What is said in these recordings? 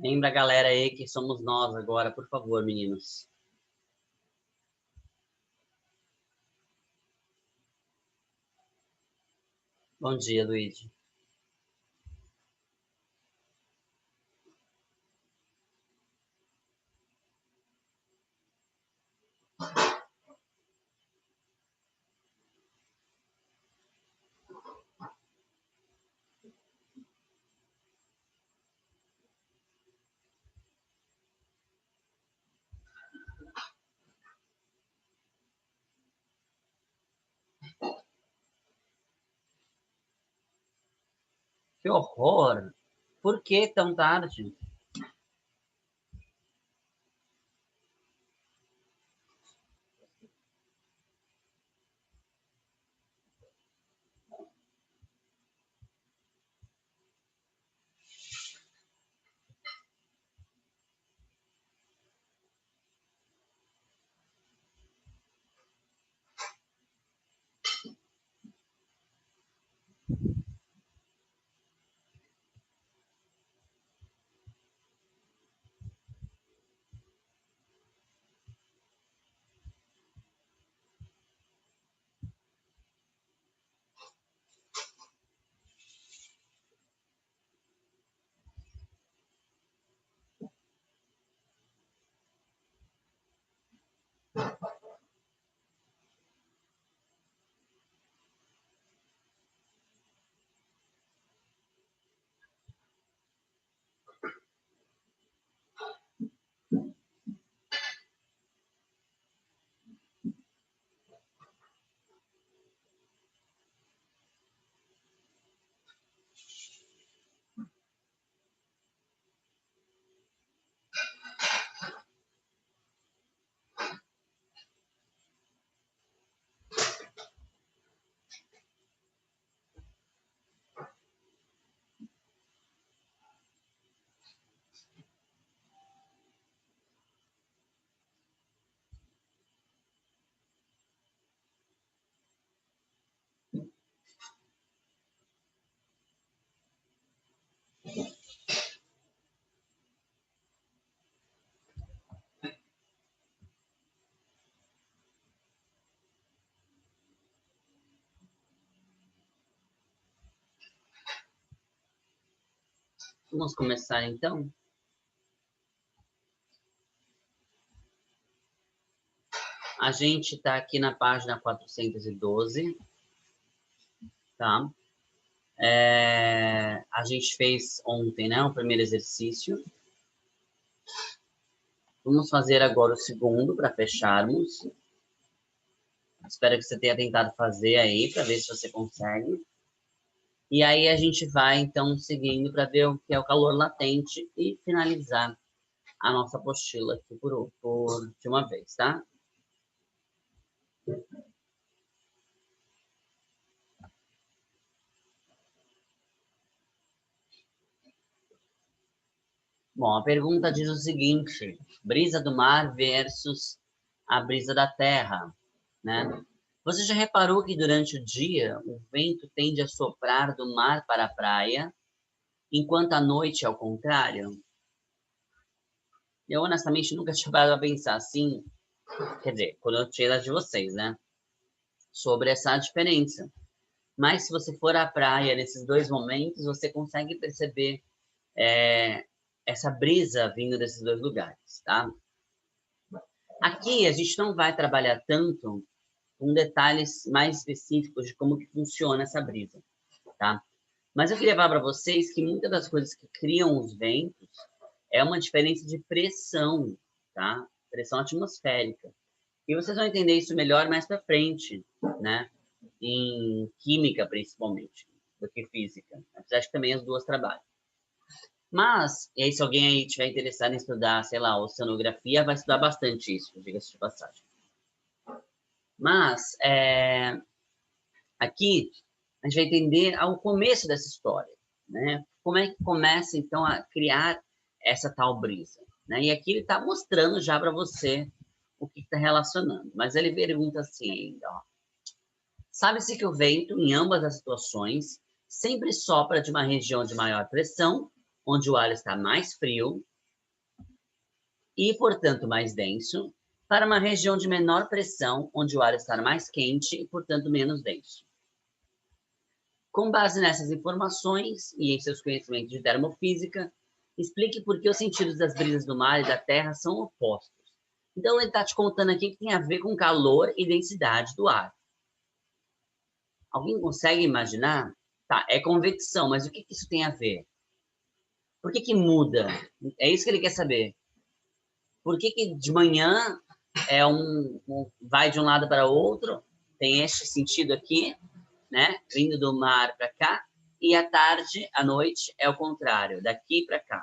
Lembra a galera aí que somos nós agora, por favor, meninos. Bom dia, Luigi. Que horror! Por que tão tarde? Vamos começar, então? A gente está aqui na página 412, tá? A gente fez ontem, né, o primeiro exercício. Vamos fazer agora o segundo para fecharmos. Espero que você tenha tentado fazer aí, para ver se você consegue. E aí a gente vai, então, seguindo para ver o que é o calor latente e finalizar a nossa apostila aqui de uma vez, tá? Bom, a pergunta diz o seguinte: brisa do mar versus a brisa da terra, né? Você já reparou que durante o dia o vento tende a soprar do mar para a praia, enquanto à noite é o contrário? Eu, honestamente, nunca tinha parado a pensar assim, quer dizer, quando eu tirei das de vocês, né? Sobre essa diferença. Mas se você for à praia nesses dois momentos, você consegue perceber essa brisa vindo desses dois lugares, tá? Aqui a gente não vai trabalhar tanto com detalhes mais específicos de como que funciona essa brisa, tá? Mas eu queria falar para vocês que muitas das coisas que criam os ventos é uma diferença de pressão, tá? Pressão atmosférica. E vocês vão entender isso melhor mais para frente, né? Em química, principalmente, do que física. Apesar que também as duas trabalham. Mas, e aí, se alguém aí estiver interessado em estudar, sei lá, oceanografia, vai estudar bastante isso, diga-se de passagem. Mas, aqui, a gente vai entender ao começo dessa história, né? Como é que começa, então, a criar essa tal brisa, né? E aqui ele está mostrando já para você o que está relacionando. Mas ele pergunta assim, ó. Sabe-se que o vento, em ambas as situações, sempre sopra de uma região de maior pressão, onde o ar está mais frio, e, portanto, mais denso, para uma região de menor pressão, onde o ar está mais quente e, portanto, menos denso. Com base nessas informações e em seus conhecimentos de termofísica, explique por que os sentidos das brisas do mar e da terra são opostos. Então, ele está te contando aqui que tem a ver com calor e densidade do ar. Alguém consegue imaginar? Tá, é convecção, mas o que isso tem a ver? Por que muda? É isso que ele quer saber. Por que de manhã vai de um lado para outro, tem este sentido aqui, né? Vindo do mar para cá, e à tarde, à noite, é o contrário, daqui para cá.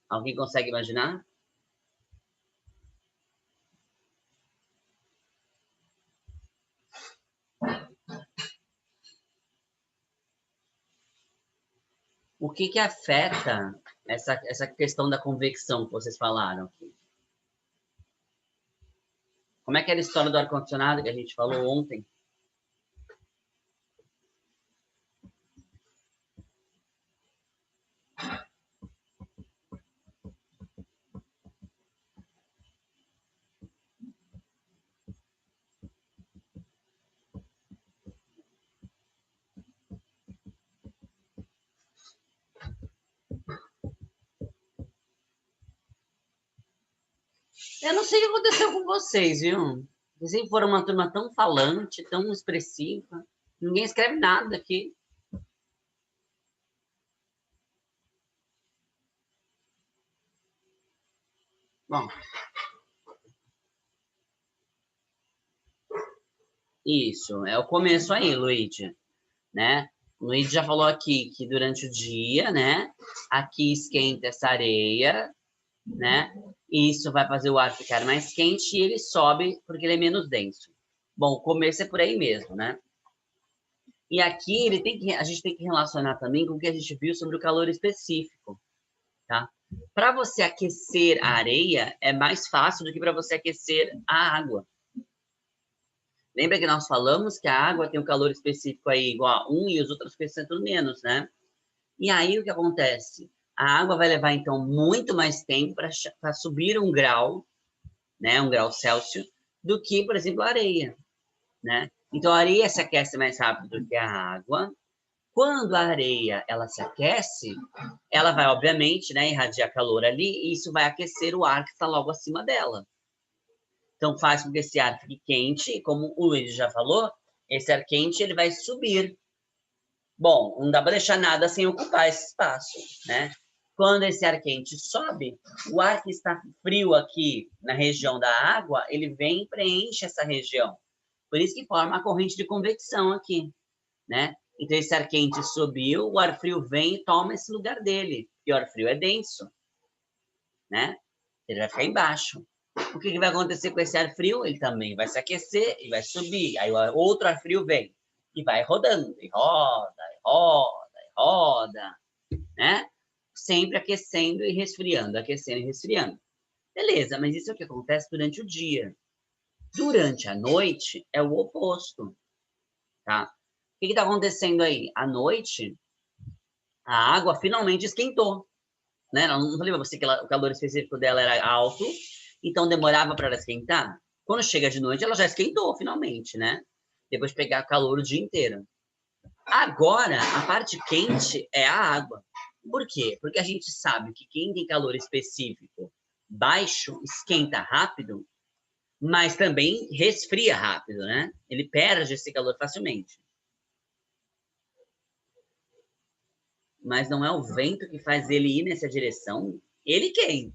Alguém consegue imaginar? O que afeta essa questão da convecção que vocês falaram aqui? Como é que era a história do ar-condicionado que a gente falou ontem? Eu não sei o que aconteceu com vocês, viu? Vocês foram uma turma tão falante, tão expressiva. Ninguém escreve nada aqui. Bom, isso, é o começo aí, Luigi, né? O Luigi já falou aqui que durante o dia, né? Aqui esquenta essa areia, né? E isso vai fazer o ar ficar mais quente e ele sobe porque ele é menos denso. Bom, o começo é por aí mesmo, né? E aqui a gente tem que relacionar também com o que a gente viu sobre o calor específico, tá? Para você aquecer a areia é mais fácil do que para você aquecer a água. Lembra que nós falamos que a água tem um calor específico aí igual a 1 e os outros coisas são menos, né? E aí o que acontece? A água vai levar, então, muito mais tempo para subir um grau, né? 1 grau Celsius, do que, por exemplo, a areia, né? Então, a areia se aquece mais rápido do que a água. Quando a areia ela se aquece, ela vai, obviamente, né, irradiar calor ali e isso vai aquecer o ar que está logo acima dela. Então, faz com que esse ar fique quente e, como o Luiz já falou, esse ar quente ele vai subir. Bom, não dá para deixar nada sem ocupar esse espaço, né? Quando esse ar quente sobe, o ar que está frio aqui na região da água, ele vem e preenche essa região. Por isso que forma a corrente de convecção aqui, né? Então, esse ar quente subiu, o ar frio vem e toma esse lugar dele. E o ar frio é denso, né? Ele vai ficar embaixo. O que vai acontecer com esse ar frio? Ele também vai se aquecer e vai subir. Aí o outro ar frio vem e vai rodando, e roda, e roda, e roda, né? Sempre aquecendo e resfriando, aquecendo e resfriando. Beleza, mas isso é o que acontece durante o dia. Durante a noite é o oposto, tá? O que está acontecendo aí? À noite, a água finalmente esquentou, né? Não falei para você que o calor específico dela era alto, então demorava para ela esquentar. Quando chega de noite, ela já esquentou finalmente, né? Depois de pegar calor o dia inteiro. Agora, a parte quente é a água. Por quê? Porque a gente sabe que quem tem calor específico baixo esquenta rápido, mas também resfria rápido, né? Ele perde esse calor facilmente. Mas não é o vento que faz ele ir nessa direção? Ele quem?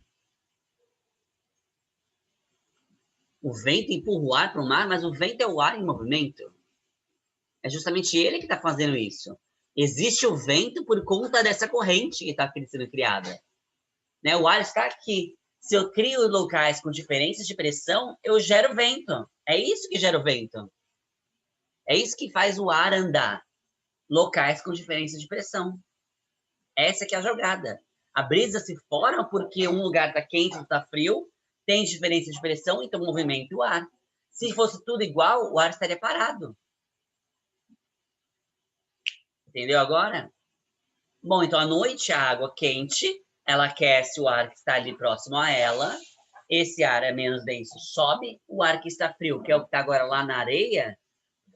O vento empurra o ar para o mar, mas o vento é o ar em movimento. É justamente ele que está fazendo isso. Existe o vento por conta dessa corrente que está sendo criada. Né? O ar está aqui. Se eu crio locais com diferenças de pressão, eu gero vento. É isso que gera o vento. É isso que faz o ar andar. Locais com diferenças de pressão. Essa que é a jogada. A brisa se forma porque um lugar está quente, outro está frio, tem diferença de pressão, então movimenta o ar. Se fosse tudo igual, o ar estaria parado. Entendeu agora? Bom, então à noite a água quente, ela aquece o ar que está ali próximo a ela. Esse ar é menos denso, sobe. O ar que está frio, que é o que está agora lá na areia,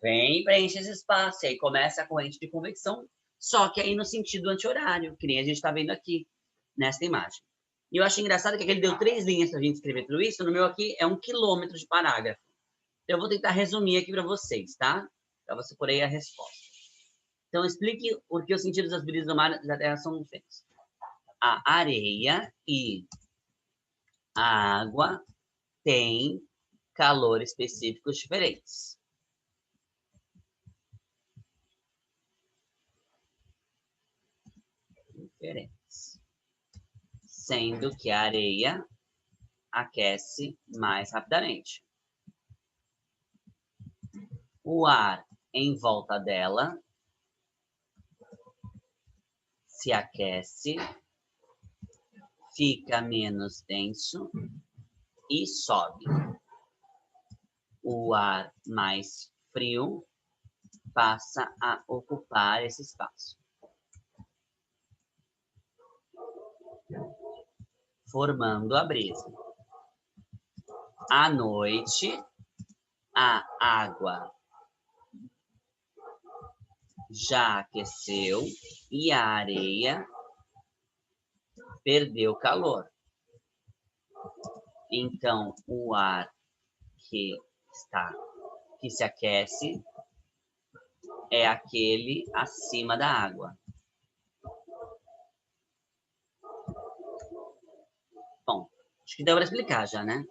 vem e preenche esse espaço. E aí começa a corrente de convecção, só que aí no sentido anti-horário, que nem a gente está vendo aqui nessa imagem. E eu acho engraçado que ele deu 3 linhas para a gente escrever tudo isso. No meu aqui é 1 quilômetro de parágrafo. Eu vou tentar resumir aqui para vocês, tá? Para você por aí a resposta. Então, explique por que os sentidos das brisas do mar e da terra são diferentes. A areia e a água têm calor específicos diferentes. Sendo que a areia aquece mais rapidamente. O ar em volta dela se aquece, fica menos denso e sobe. O ar mais frio passa a ocupar esse espaço, formando a brisa. À noite, a água já aqueceu e a areia perdeu calor. Então, o ar que se aquece é aquele acima da água. Bom, acho que deu para explicar já, né?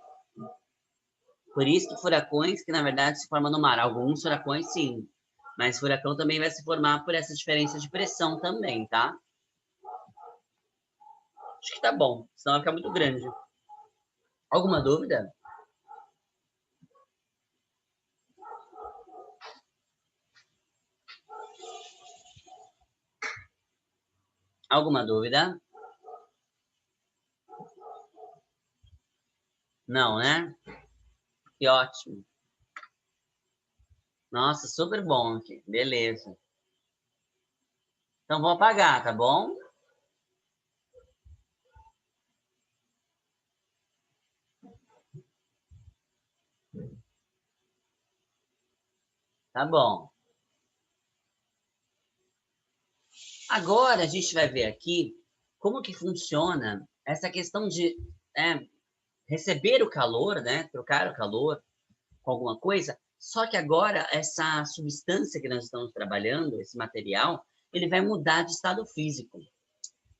Por isso que furacões que, na verdade, se formam no mar. Alguns furacões, sim. Mas furacão também vai se formar por essa diferença de pressão também, tá? Acho que tá bom, senão vai ficar muito grande. Alguma dúvida? Alguma dúvida? Não, né? Que ótimo. Nossa, super bom aqui. Beleza. Então, vou apagar, tá bom? Tá bom. Agora, a gente vai ver aqui como que funciona essa questão de receber o calor, né? Trocar o calor com alguma coisa. Só que agora, essa substância que nós estamos trabalhando, esse material, ele vai mudar de estado físico.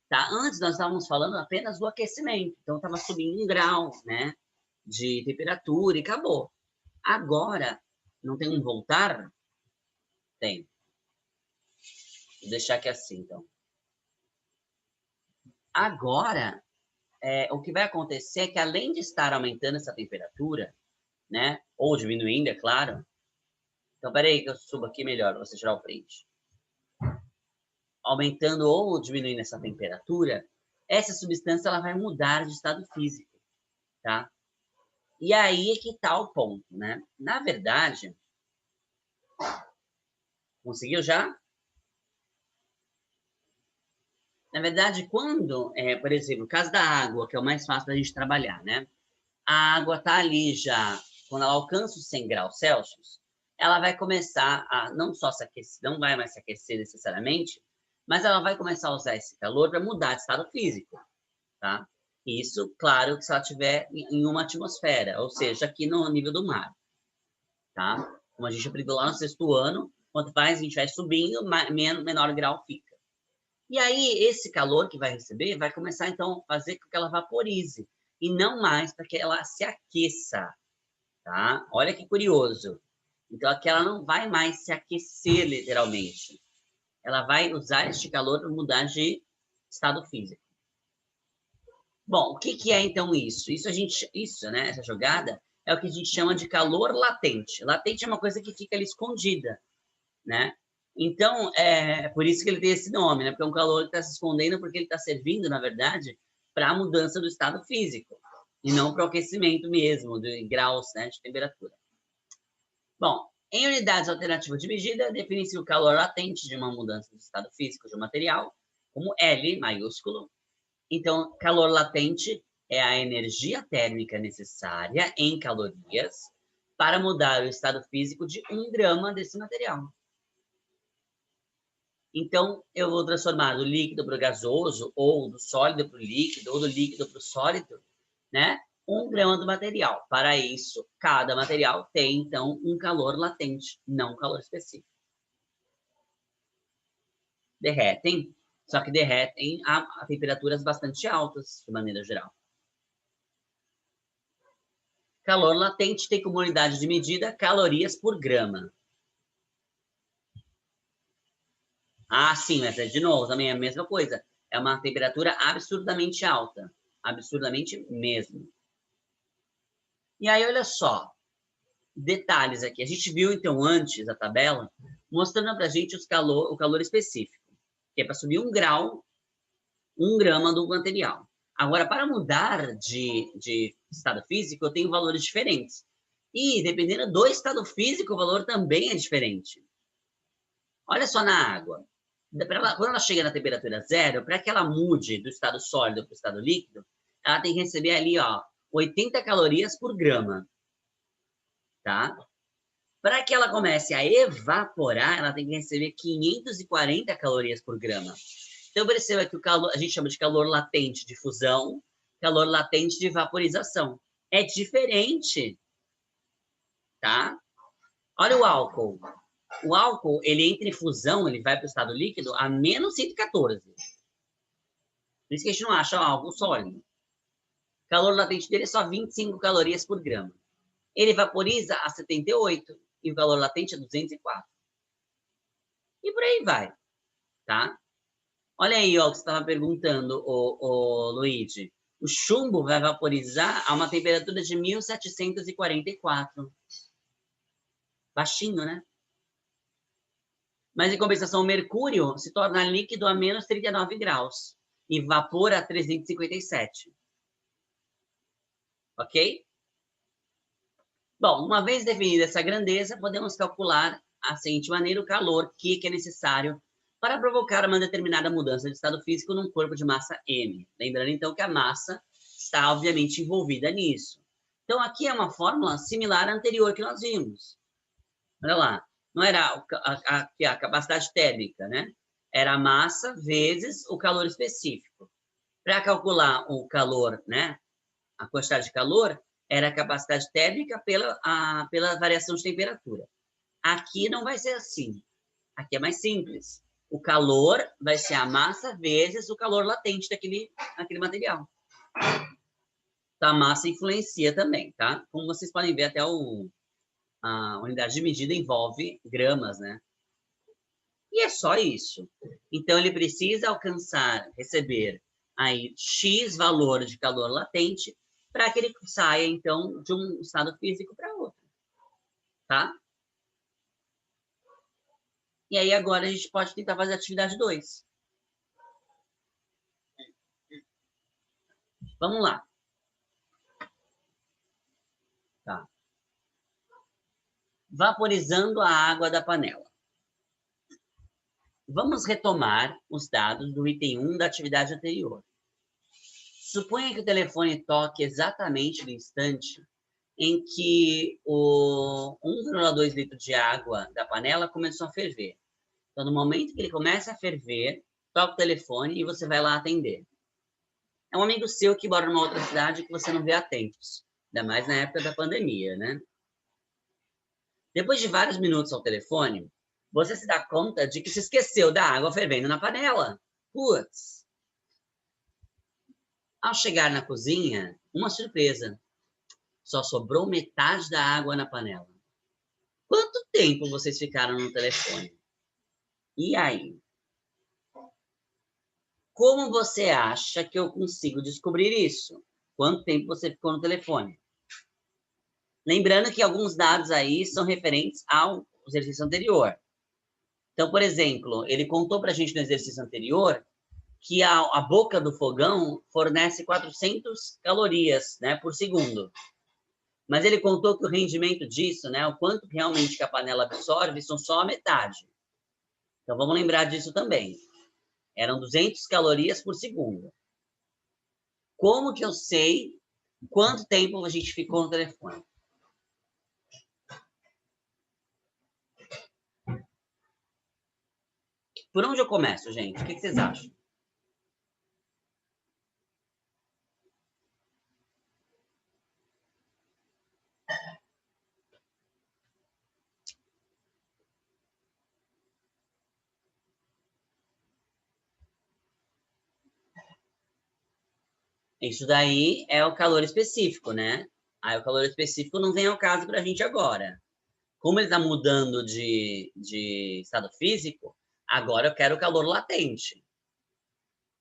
Tá? Antes nós estávamos falando apenas do aquecimento, então estava subindo 1 grau, né, de temperatura e acabou. Agora, não tem um voltar? Tem. Vou deixar aqui assim, então. Agora, o que vai acontecer é que além de estar aumentando essa temperatura, né, ou diminuindo, é claro. Então, peraí que eu subo aqui melhor, para você tirar o print. Aumentando ou diminuindo essa temperatura, essa substância ela vai mudar de estado físico, tá? E aí é que está o ponto, né? Na verdade, conseguiu já? Na verdade, quando, por exemplo, o caso da água, que é o mais fácil da gente trabalhar, né? A água está ali já, quando ela alcança os 100 graus Celsius, ela vai começar a não só se aquecer, não vai mais se aquecer necessariamente, mas ela vai começar a usar esse calor para mudar de estado físico, tá? Isso, claro, que se ela estiver em uma atmosfera, ou seja, aqui no nível do mar, tá? Como a gente aprendeu lá no 6º ano, quanto mais a gente vai subindo, menor grau fica. E aí, esse calor que vai receber vai começar, então, a fazer com que ela vaporize, e não mais para que ela se aqueça, tá? Olha que curioso. Então, aqui ela não vai mais se aquecer, literalmente. Ela vai usar este calor para mudar de estado físico. Bom, o que é, então, isso? Isso, né, essa jogada, é o que a gente chama de calor latente. Latente é uma coisa que fica ali escondida, né? Então, é por isso que ele tem esse nome, né? Porque é um calor que está se escondendo, porque ele está servindo, na verdade, para a mudança do estado físico, e não para o aquecimento mesmo, de graus, né, de temperatura. Bom, Em unidades alternativas de medida, define-se o calor latente de uma mudança do estado físico de um material, como L maiúsculo. Então, calor latente é a energia térmica necessária em calorias para mudar o estado físico de 1 grama desse material. Então, eu vou transformar do líquido para o gasoso, ou do sólido para o líquido, ou do líquido para o sólido, né? 1 grama do material. Para isso, cada material tem, então, um calor latente, não um calor específico. Derretem, só que derretem a temperaturas bastante altas, de maneira geral. Calor latente tem como unidade de medida calorias por grama. Ah, sim, mas de novo, também é a mesma coisa. É uma temperatura absurdamente alta. Absurdamente mesmo. E aí, olha só. Detalhes aqui. A gente viu, então, antes a tabela, mostrando pra gente o calor específico. Que é para subir 1 grau, 1 grama do material. Agora, para mudar de estado físico, eu tenho valores diferentes. E, dependendo do estado físico, o valor também é diferente. Olha só na água. Quando ela chega na temperatura zero, para que ela mude do estado sólido para o estado líquido, ela tem que receber ali, ó, 80 calorias por grama. Tá? Para que ela comece a evaporar, ela tem que receber 540 calorias por grama. Então, perceba que o calor, a gente chama de calor latente de fusão, calor latente de vaporização. É diferente, tá? Olha o álcool. O álcool, ele entra em fusão, ele vai para o estado líquido a menos 114. Por isso que a gente não acha álcool sólido. O calor latente dele é só 25 calorias por grama. Ele vaporiza a 78 e o calor latente é 204. E por aí vai, tá? Olha aí, ó, o que você estava perguntando, o Luigi. O chumbo vai vaporizar a uma temperatura de 1744. Baixinho, né? Mas, em compensação, o mercúrio se torna líquido a menos 39 graus e vapor a 357. Ok? Bom, uma vez definida essa grandeza, podemos calcular a seguinte maneira o calor que é necessário para provocar uma determinada mudança de estado físico num corpo de massa M. Lembrando, então, que a massa está, obviamente, envolvida nisso. Então, aqui é uma fórmula similar à anterior que nós vimos. Olha lá, não era a capacidade térmica, né? Era a massa vezes o calor específico. Para calcular o calor, né? A quantidade de calor era a capacidade térmica pela variação de temperatura. Aqui não vai ser assim. Aqui é mais simples. O calor vai ser a massa vezes o calor latente daquele material. Então, a massa influencia também, tá? Como vocês podem ver, até a unidade de medida envolve gramas, né? E é só isso. Então, ele precisa receber aí X valor de calor latente para que ele saia, então, de um estado físico para outro. Tá? E aí, agora, a gente pode tentar fazer a atividade 2. Vamos lá. Tá. Vaporizando a água da panela. Vamos retomar os dados do item 1 da atividade anterior. Suponha que o telefone toque exatamente no instante em que o 1,2 litros de água da panela começou a ferver. Então, no momento que ele começa a ferver, toca o telefone e você vai lá atender. É um amigo seu que mora numa outra cidade que você não vê há tempos, ainda mais na época da pandemia, né? Depois de vários minutos ao telefone, você se dá conta de que se esqueceu da água fervendo na panela. Putz! Ao chegar na cozinha, uma surpresa. Só sobrou metade da água na panela. Quanto tempo vocês ficaram no telefone? E aí? Como você acha que eu consigo descobrir isso? Quanto tempo você ficou no telefone? Lembrando que alguns dados aí são referentes ao exercício anterior. Então, por exemplo, ele contou para a gente no exercício anterior que a boca do fogão fornece 400 calorias, né, por segundo. Mas ele contou que o rendimento disso, né, o quanto realmente que a panela absorve, são só a metade. Então, vamos lembrar disso também. Eram 200 calorias por segundo. Como que eu sei quanto tempo a gente ficou no telefone? Por onde eu começo, gente? O que vocês acham? Isso daí é o calor específico, né? Aí o calor específico não vem ao caso para a gente agora. Como ele está mudando de estado físico, agora eu quero o calor latente.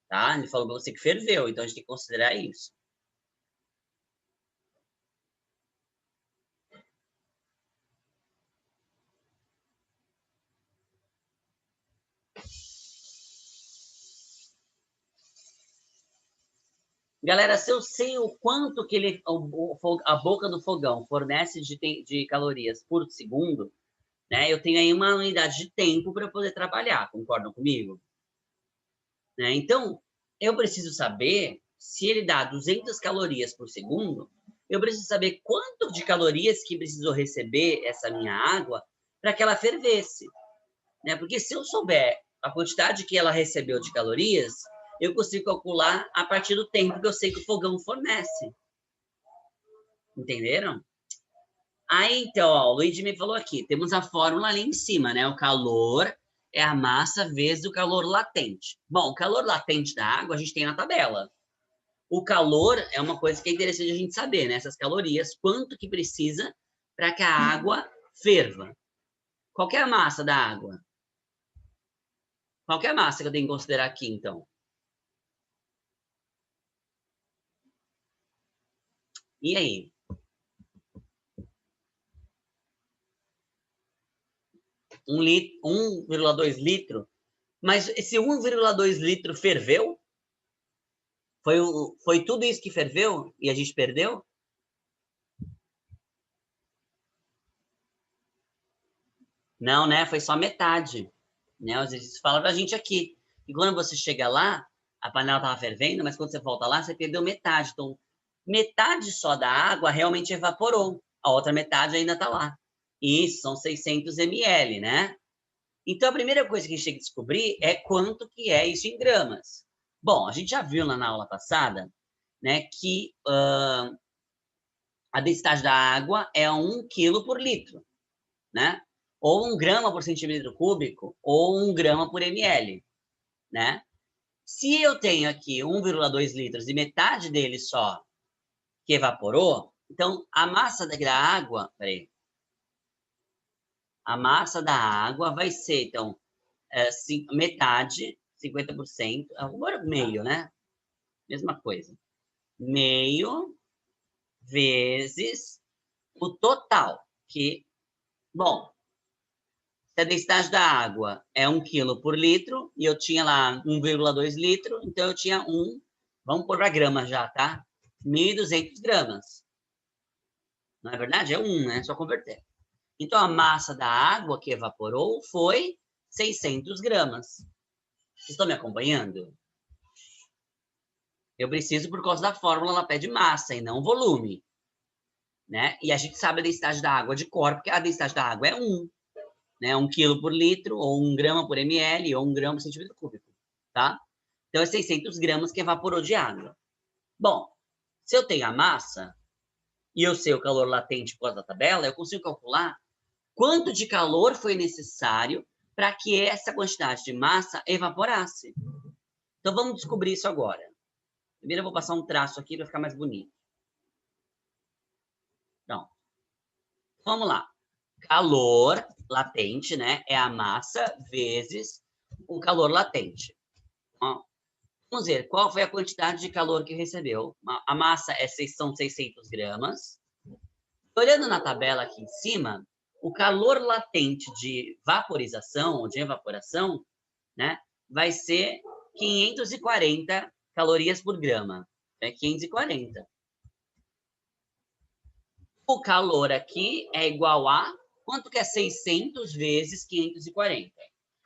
Tá? Ele falou para você que ferveu, então a gente tem que considerar isso. Galera, se eu sei o quanto que ele, a boca do fogão fornece de calorias por segundo, né, eu tenho aí uma unidade de tempo para poder trabalhar, concordam comigo? Né? Então, eu preciso saber se ele dá 200 calorias por segundo, eu preciso saber quanto de calorias que precisou receber essa minha água para que ela fervesse. Né? Porque se eu souber a quantidade que ela recebeu de calorias, eu consigo calcular a partir do tempo que eu sei que o fogão fornece. Entenderam? Aí, então, ó, o Luigi me falou aqui, temos a fórmula ali em cima, né? O calor é a massa vezes o calor latente. Bom, o calor latente da água a gente tem na tabela. O calor é uma coisa que é interessante a gente saber, né? Essas calorias, quanto que precisa para que a água ferva. Qual que é a massa da água? Qual que é a massa que eu tenho que considerar aqui, então? E aí? 1,2 litro? Mas esse 1,2 litro ferveu? Foi tudo isso que ferveu e a gente perdeu? Não, né? Foi só metade. Né? Às vezes fala pra gente aqui. E quando você chega lá, a panela estava fervendo, mas quando você volta lá, você perdeu metade. Então, metade só da água realmente evaporou. A outra metade ainda está lá. E isso são 600 ml, né? Então, a primeira coisa que a gente tem que descobrir é quanto que é isso em gramas. Bom, a gente já viu lá na aula passada, né, que a densidade da água é 1 quilo por litro, né? Ou 1 grama por centímetro cúbico, ou 1 grama por ml, né? Se eu tenho aqui 1,2 litros e metade dele só que evaporou, então a massa da água, peraí, a massa da água vai ser, então, metade, 50%, agora meio, né? Mesma coisa. Meio vezes o total, que, bom, se a densidade da água é 1 quilo por litro, e eu tinha lá 1,2 litro, então eu tinha vamos pôr para grama já, tá? 1.200 gramas. Não é verdade? É 1, né? Só converter. Então, a massa da água que evaporou foi 600 gramas. Vocês estão me acompanhando? Eu preciso, por causa da fórmula, ela pede massa e não volume. Né? E a gente sabe a densidade da água de cor, porque a densidade da água é 1. Né? 1 quilo por litro, ou 1 grama por ml, ou 1 grama por centímetro cúbico. Tá? Então, é 600 gramas que evaporou de água. Bom, se eu tenho a massa, e eu sei o calor latente por causa da tabela, eu consigo calcular quanto de calor foi necessário para que essa quantidade de massa evaporasse. Então, vamos descobrir isso agora. Primeiro, eu vou passar um traço aqui para ficar mais bonito. Então, vamos lá. Calor latente, né? É a massa vezes o calor latente. Ó, vamos ver qual foi a quantidade de calor que recebeu. A massa são 600 gramas. Olhando na tabela aqui em cima, o calor latente de vaporização ou de evaporação, né, vai ser 540 calorias por grama. É 540. O calor aqui é igual a... Quanto que é 600 vezes 540?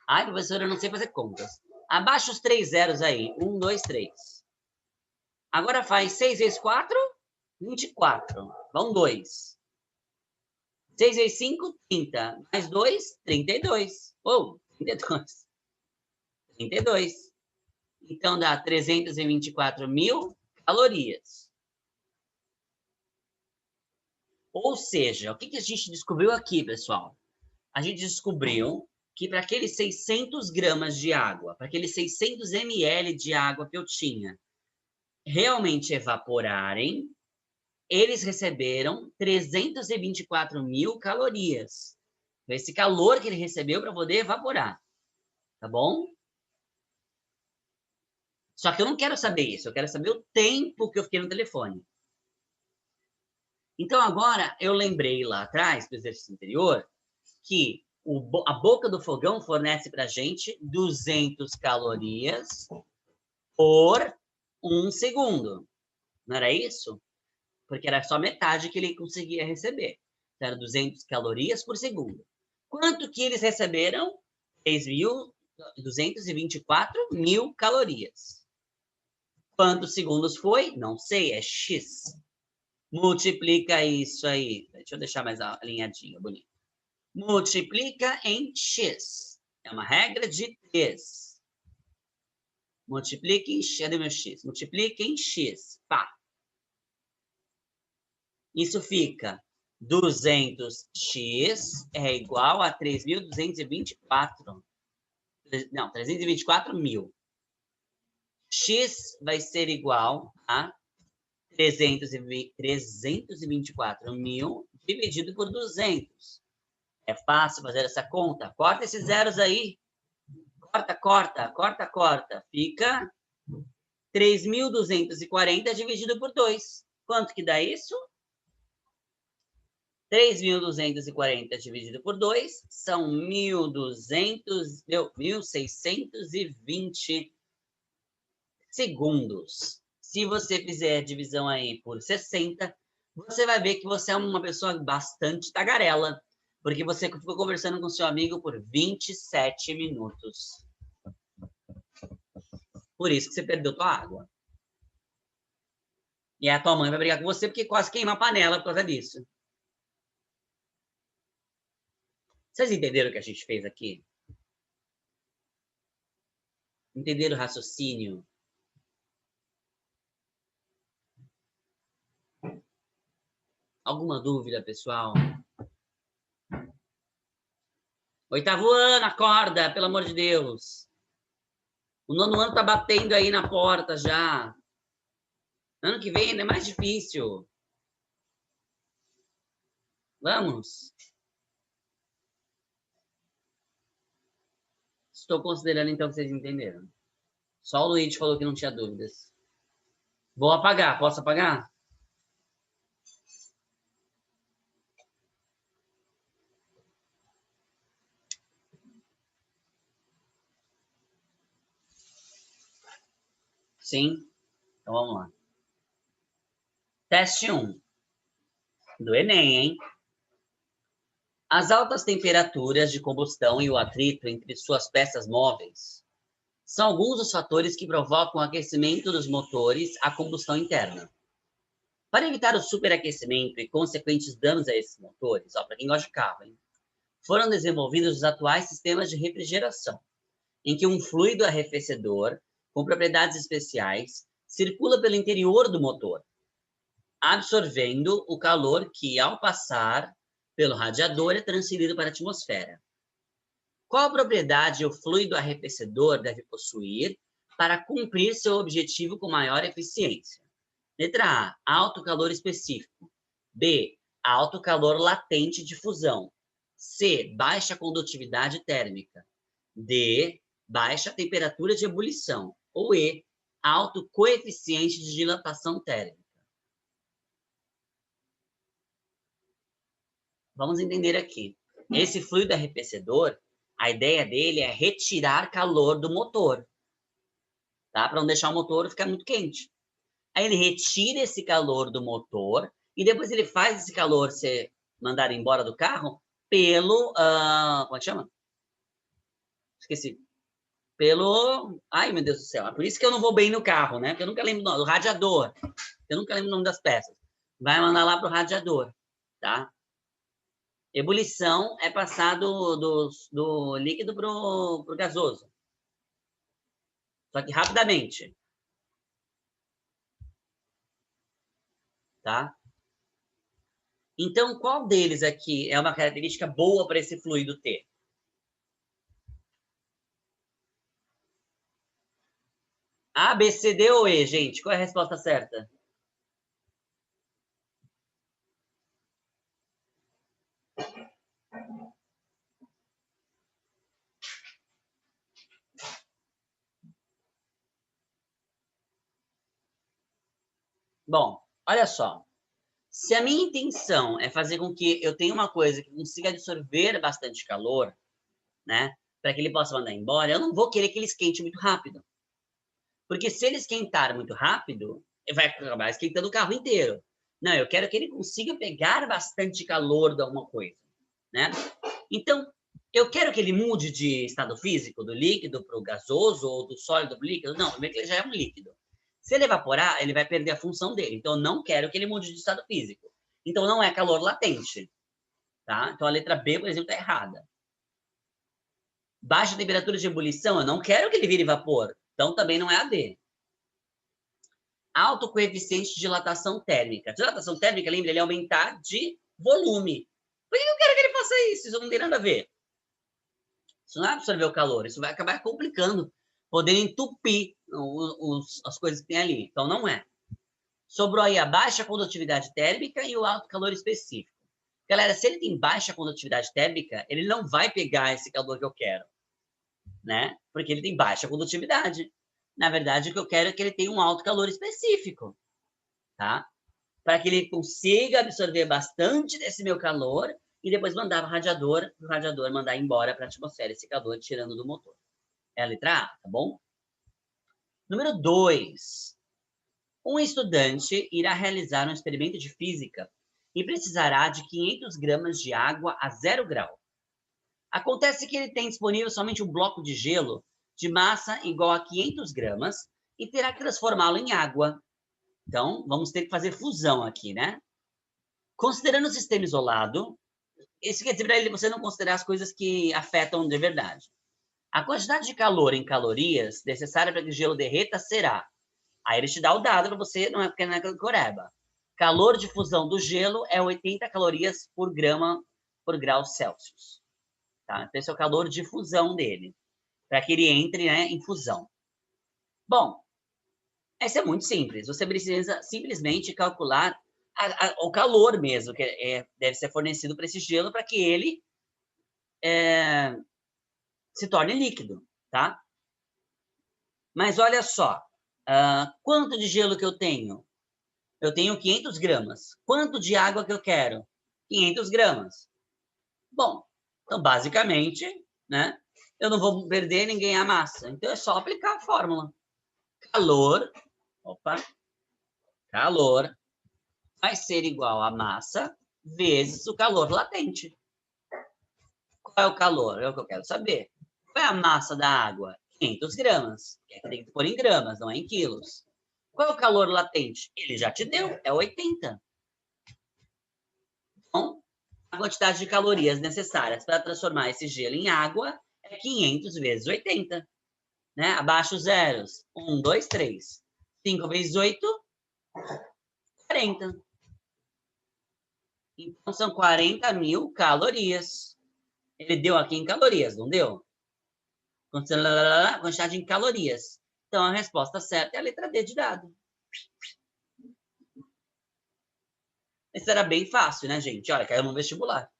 Ai, professora, eu não sei fazer contas. Abaixa os 3 zeros aí. 1, 2, 3. Agora faz 6 vezes 4, 24. Vão 2. 6 vezes 5, 30. Mais 2, 32. Ou, 32. 32. Então, dá 324 mil calorias. Ou seja, o que a gente descobriu aqui, pessoal? A gente descobriu que para aqueles 600 gramas de água, para aqueles 600 ml de água que eu tinha realmente evaporarem, eles receberam 324 mil calorias. Esse calor que ele recebeu para poder evaporar. Tá bom? Só que eu não quero saber isso. Eu quero saber o tempo que eu fiquei no telefone. Então, agora, eu lembrei lá atrás, do exercício anterior, que a boca do fogão fornece para a gente 200 calorias por 1 segundo. Não era isso? Porque era só metade que ele conseguia receber. Então, era 200 calorias por segundo. Quanto que eles receberam? 3.224 mil calorias. Quantos segundos foi? Não sei, é X. Multiplica isso aí. Deixa eu deixar mais alinhadinho, bonito. Multiplica em X. É uma regra de 3. Multiplica em X. Cadê meu X? Multiplica em X. Pá. Isso fica 200x é igual a 3.224. Não, 324 mil. X vai ser igual a 324 mil dividido por 200. É fácil fazer essa conta. Corta esses zeros aí. Corta, corta, corta, corta. Fica 3.240 dividido por 2. Quanto que dá isso? 3.240 dividido por 2 são 1.620 segundos. Se você fizer a divisão aí por 60, você vai ver que você é uma pessoa bastante tagarela, porque você ficou conversando com seu amigo por 27 minutos. Por isso que você perdeu tua água. E a tua mãe vai brigar com você porque quase queima a panela por causa disso. Vocês entenderam o que a gente fez aqui? Entenderam o raciocínio? Alguma dúvida, pessoal? 8º ano, acorda, pelo amor de Deus. O 9º ano tá batendo aí na porta já. Ano que vem ainda é mais difícil. Vamos. Estou considerando, então, que vocês entenderam. Só o Luiz falou que não tinha dúvidas. Vou apagar. Posso apagar? Sim? Então, vamos lá. Teste 1. Do Enem, hein? As altas temperaturas de combustão e o atrito entre suas peças móveis são alguns dos fatores que provocam o aquecimento dos motores a combustão interna. Para evitar o superaquecimento e consequentes danos a esses motores, para quem gosta de carro, hein, foram desenvolvidos os atuais sistemas de refrigeração, em que um fluido arrefecedor com propriedades especiais circula pelo interior do motor, absorvendo o calor que, ao passar pelo radiador, é transferido para a atmosfera. Qual propriedade o fluido arrefecedor deve possuir para cumprir seu objetivo com maior eficiência? Letra A, alto calor específico. B, alto calor latente de fusão. C, baixa condutividade térmica. D, baixa temperatura de ebulição. Ou E, alto coeficiente de dilatação térmica. Vamos entender aqui. Esse fluido arrefecedor, a ideia dele é retirar calor do motor, tá? Para não deixar o motor ficar muito quente. Aí ele retira esse calor do motor e depois ele faz esse calor ser mandado embora do carro pelo... como é que chama? Esqueci. Pelo... Ai, meu Deus do céu. É por isso que eu não vou bem no carro, né? Porque eu nunca lembro do radiador. Eu nunca lembro o nome das peças. Vai mandar lá pro radiador, tá? Ebulição é passar do líquido pro gasoso. Só que rapidamente. Tá? Então, qual deles aqui é uma característica boa para esse fluido ter? A, B, C, D ou E, gente? Qual é a resposta certa? Bom, olha só. Se a minha intenção é fazer com que eu tenha uma coisa que consiga absorver bastante calor, né? Para que ele possa mandar embora, eu não vou querer que ele esquente muito rápido. Porque se ele esquentar muito rápido, vai acabar esquentando o carro inteiro. Não, eu quero que ele consiga pegar bastante calor de alguma coisa, né? Então, eu quero que ele mude de estado físico, do líquido para o gasoso ou do sólido para o líquido. Não, primeiro que ele já é um líquido. Se ele evaporar, ele vai perder a função dele. Então, eu não quero que ele mude de estado físico. Então, não é calor latente. Tá? Então, a letra B, por exemplo, está errada. Baixa temperatura de ebulição, eu não quero que ele vire vapor. Então, também não é a D. Alto coeficiente de dilatação térmica. Dilatação térmica, lembra, ele é aumentar de volume. Por que eu quero que ele faça isso? Isso não tem nada a ver. Isso não é absorver o calor, isso vai acabar complicando, podendo entupir as coisas que tem ali. Então, não é. Sobrou aí a baixa condutividade térmica e o alto calor específico. Galera, se ele tem baixa condutividade térmica, ele não vai pegar esse calor que eu quero, né? Porque ele tem baixa condutividade. Na verdade, o que eu quero é que ele tenha um alto calor específico, tá? Para que ele consiga absorver bastante desse meu calor e depois mandar para o radiador mandar embora para a atmosfera esse calor tirando do motor. É a letra A, tá bom? Número 2. Um estudante irá realizar um experimento de física e precisará de 500 gramas de água a 0 grau. Acontece que ele tem disponível somente um bloco de gelo de massa igual a 500 gramas e terá que transformá-lo em água. Então, vamos ter que fazer fusão aqui, né? Considerando o sistema isolado, isso quer dizer para ele você não considerar as coisas que afetam de verdade. A quantidade de calor em calorias necessária para que o gelo derreta será... Aí ele te dá o dado para você, não é porque não é coreba. Calor de fusão do gelo é 80 calorias por grama por grau Celsius. Tá? Então, esse é o calor de fusão dele, para que ele entre, né, em fusão. Bom, essa é muito simples. Você precisa simplesmente calcular o calor mesmo que deve ser fornecido para esse gelo para que ele se torne líquido, tá? Mas olha só, quanto de gelo que eu tenho? Eu tenho 500 gramas. Quanto de água que eu quero? 500 gramas. Bom, então basicamente, né, eu não vou perder nem ganhar massa. Então é só aplicar a fórmula. Calor vai ser igual a massa vezes o calor latente. Qual é o calor? É o que eu quero saber. Qual é a massa da água? 500 gramas. Tem que pôr em gramas, não é em quilos. Qual é o calor latente? Ele já te deu, é 80. Então, a quantidade de calorias necessárias para transformar esse gelo em água é 500 vezes 80. Né? Abaixo os zeros. 1, 2, 3. 5 vezes 8, 40. Então, são 40.000 calorias. Ele deu aqui em calorias, não deu? Quantidade em calorias. Então, a resposta certa é a letra D de dado. Isso era bem fácil, né, gente? Olha, caiu no vestibular.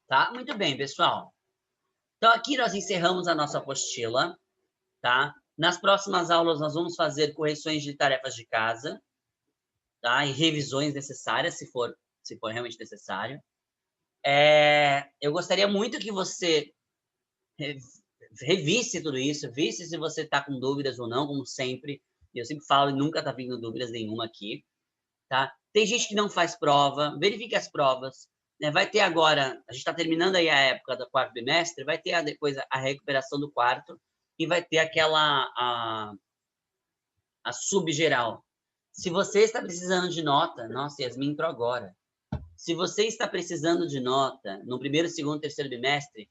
Tá? Muito bem, pessoal. Então, aqui nós encerramos a nossa apostila, tá? Nas próximas aulas, nós vamos fazer correções de tarefas de casa, tá? E revisões necessárias, se for realmente necessário. Eu gostaria muito que você revisse tudo isso, visse se você está com dúvidas ou não, como sempre. Eu sempre falo e nunca está vindo dúvidas nenhuma aqui, tá? Tem gente que não faz prova, verifique as provas, né? Vai ter agora, a gente está terminando aí a época do quarto bimestre, vai ter depois a recuperação do quarto e vai ter a subgeral. Se você está precisando de nota, nossa, Yasmin entrou agora. Se você está precisando de nota no primeiro, segundo, terceiro bimestre,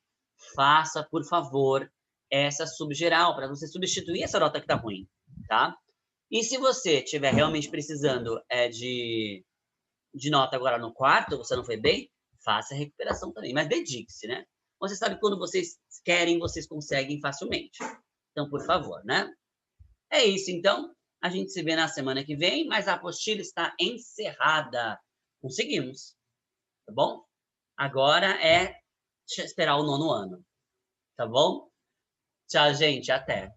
faça, por favor, essa subgeral, para você substituir essa nota que está ruim, tá? E se você estiver realmente precisando de nota agora no quarto, você não foi bem, faça a recuperação também, mas dedique-se, né? Você sabe que quando vocês querem, vocês conseguem facilmente. Então, por favor, né? É isso, então. A gente se vê na semana que vem, mas a apostila está encerrada. Conseguimos, tá bom? Agora é esperar o 9º ano, tá bom? Tchau, gente, até.